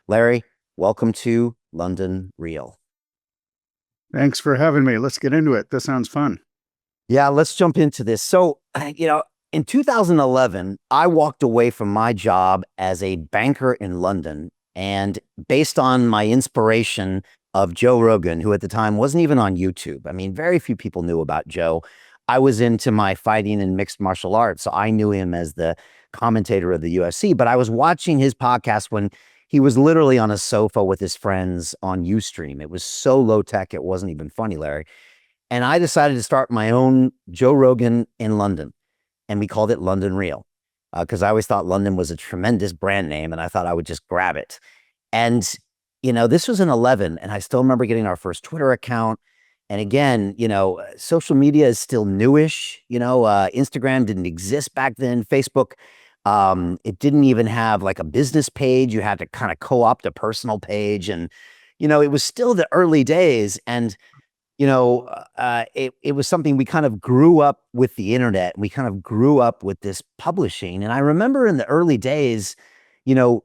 Larry, welcome to London Real. Thanks for having me. Let's get into it. This sounds fun. Yeah, let's jump into this. So, in 2011, I walked away from my job as a banker in London. And based on my inspiration of Joe Rogan, who at the time wasn't even on YouTube, I mean, very few people knew about Joe. I was into my fighting and mixed martial arts. So I knew him as the commentator of the UFC, but I was watching his podcast when he was literally on a sofa with his friends on Ustream. It was so low tech, it wasn't even funny, Larry. And I decided to start my own Joe Rogan in London, and we called it London Real because I always thought London was a tremendous brand name, and I thought I would just grab it. And this was in 11, and I still remember getting our first Twitter account. And again, social media is still newish. Instagram didn't exist back then. Facebook, it didn't even have like a business page. You had to kind of co-opt a personal page, and it was still the early days. And it was something we kind of grew up with the internet. And we kind of grew up with this publishing. And I remember in the early days,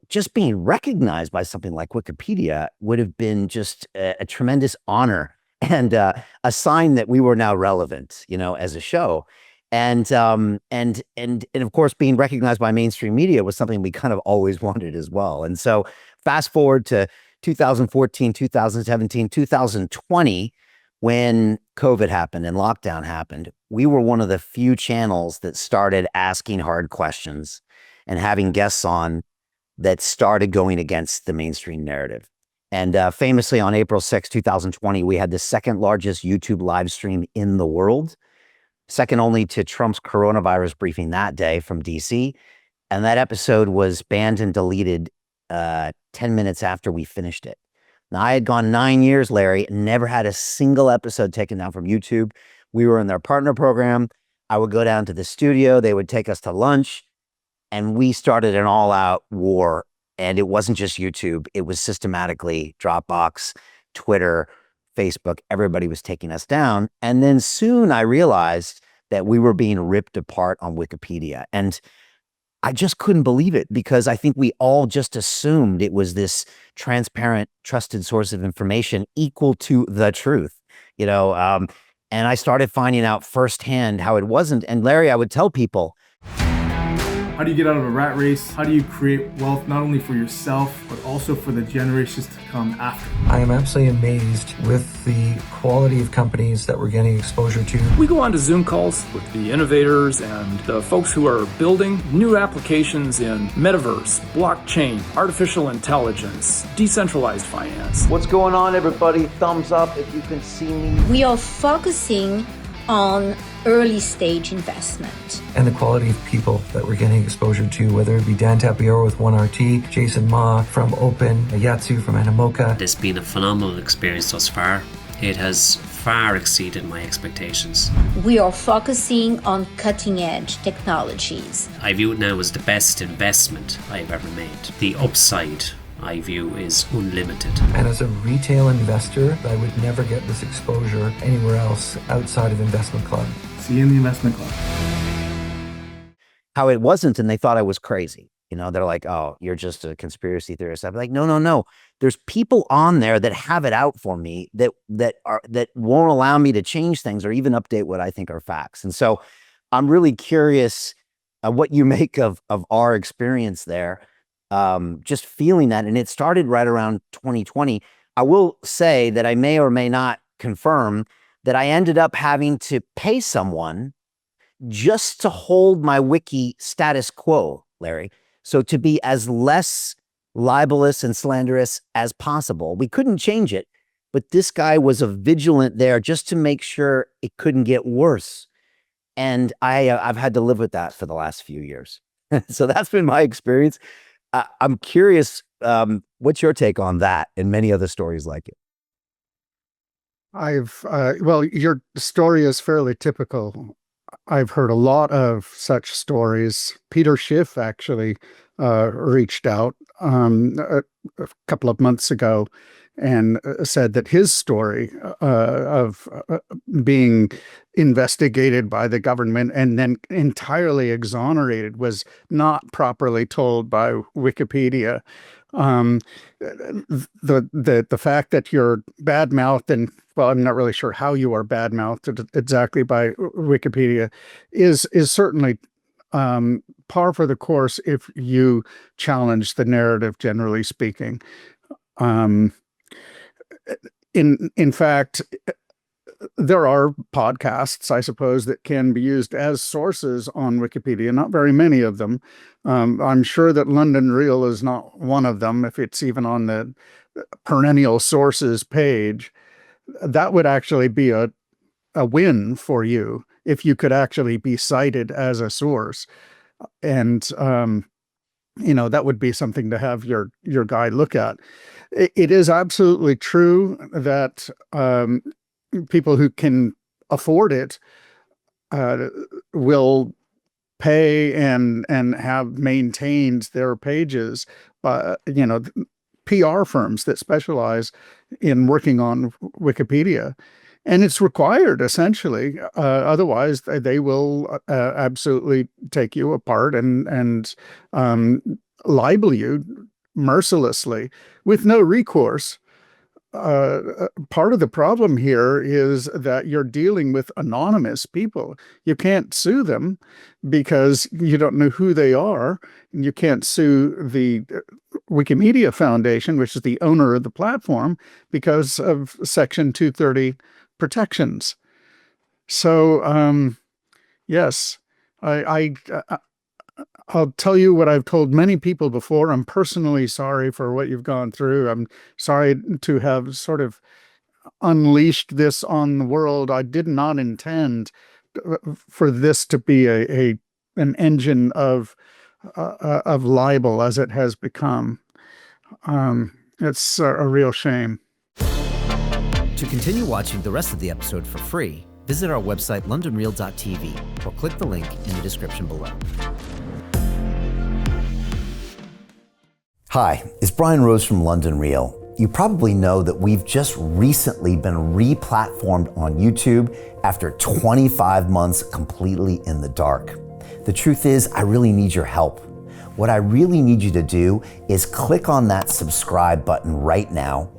just being recognized by something like Wikipedia would have been just a tremendous honor and a sign that we were now relevant, as a show. And of course, being recognized by mainstream media was something we kind of always wanted as well. And so fast forward to 2014, 2017, 2020, when COVID happened and lockdown happened, we were one of the few channels that started asking hard questions and having guests on that started going against the mainstream narrative. And famously on April 6, 2020, we had the second largest YouTube live stream in the world, second only to Trump's coronavirus briefing that day from DC. And that episode was banned and deleted 10 minutes after we finished it. Now, I had gone 9 years, Larry, and never had a single episode taken down from YouTube. We were in their partner program. I would go down to the studio. They would take us to lunch, and we started an all-out war. And it wasn't just YouTube. It was systematically Dropbox, Twitter, Facebook. Everybody was taking us down. And then soon I realized that we were being ripped apart on Wikipedia. And I just couldn't believe it because I think we all just assumed it was this transparent, trusted source of information equal to the truth, and I started finding out firsthand how it wasn't. And Larry, I would tell people, how do you get out of a rat race? How do you create wealth not only for yourself, but also for the generations to come after? I am absolutely amazed with the quality of companies that we're getting exposure to. We go on to Zoom calls with the innovators and the folks who are building new applications in metaverse, blockchain, artificial intelligence, decentralized finance. What's going on, everybody? Thumbs up if you can see me. We are focusing on early stage investment. And the quality of people that we're getting exposure to, whether it be Dan Tapiero with 1RT, Jason Ma from Open, Yatsu from Animoca. It's been a phenomenal experience thus far. It has far exceeded my expectations. We are focusing on cutting edge technologies. I view it now as the best investment I've ever made. The upside I view is unlimited. And as a retail investor, I would never get this exposure anywhere else outside of Investment Club. See you in the Investment Club. How it wasn't, and they thought I was crazy. They're like, oh, you're just a conspiracy theorist. I'm like, no. There's people on there that have it out for me that won't allow me to change things or even update what I think are facts. And so I'm really curious what you make of our experience there. Just feeling that. And it started right around 2020. I will say that I may or may not confirm that I ended up having to pay someone just to hold my wiki status quo, Larry. So to be as less libelous and slanderous as possible. We couldn't change it, but this guy was a vigilant there just to make sure it couldn't get worse. And I've had to live with that for the last few years. So that's been my experience. I'm curious, what's your take on that and many other stories like it? Well, your story is fairly typical. I've heard a lot of such stories. Peter Schiff actually reached out a couple of months ago and said that his story of being investigated by the government and then entirely exonerated was not properly told by Wikipedia. The fact that you're bad-mouthed, and well, I'm not really sure how you are bad-mouthed exactly by Wikipedia, is certainly par for the course if you challenge the narrative, generally speaking. In fact, there are podcasts, I suppose, that can be used as sources on Wikipedia. Not very many of them. I'm sure that London Real is not one of them, if it's even on the perennial sources page. That would actually be a win for you if you could actually be cited as a source. And, that would be something to have your guy look at. It is absolutely true that people who can afford it will pay and have maintained their pages by, PR firms that specialize in working on Wikipedia. And it's required, essentially. Otherwise, they will absolutely take you apart and libel you mercilessly with no recourse. Part of the problem here is that you're dealing with anonymous people. You can't sue them because you don't know who they are, and you can't sue the Wikimedia Foundation, which is the owner of the platform, because of Section 230 protections. So, yes, I'll tell you what I've told many people before. I'm personally sorry for what you've gone through. I'm sorry to have sort of unleashed this on the world. I did not intend for this to be an engine of libel as it has become. It's a real shame. To continue watching the rest of the episode for free, visit our website londonreal.tv or click the link in the description below. Hi, it's Brian Rose from London Real. You probably know that we've just recently been re-platformed on YouTube after 25 months completely in the dark. The truth is, I really need your help. What I really need you to do is click on that subscribe button right now,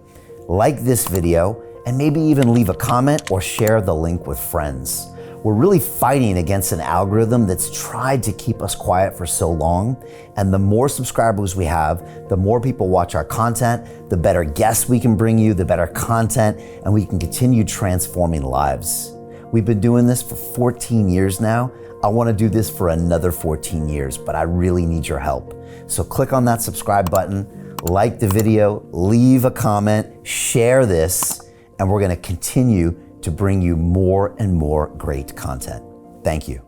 like this video, and maybe even leave a comment or share the link with friends. We're really fighting against an algorithm that's tried to keep us quiet for so long. And the more subscribers we have, the more people watch our content, the better guests we can bring you, the better content, and we can continue transforming lives. We've been doing this for 14 years now. I want to do this for another 14 years, but I really need your help. So click on that subscribe button, like the video, leave a comment, share this, and we're going to continue to bring you more and more great content. Thank you.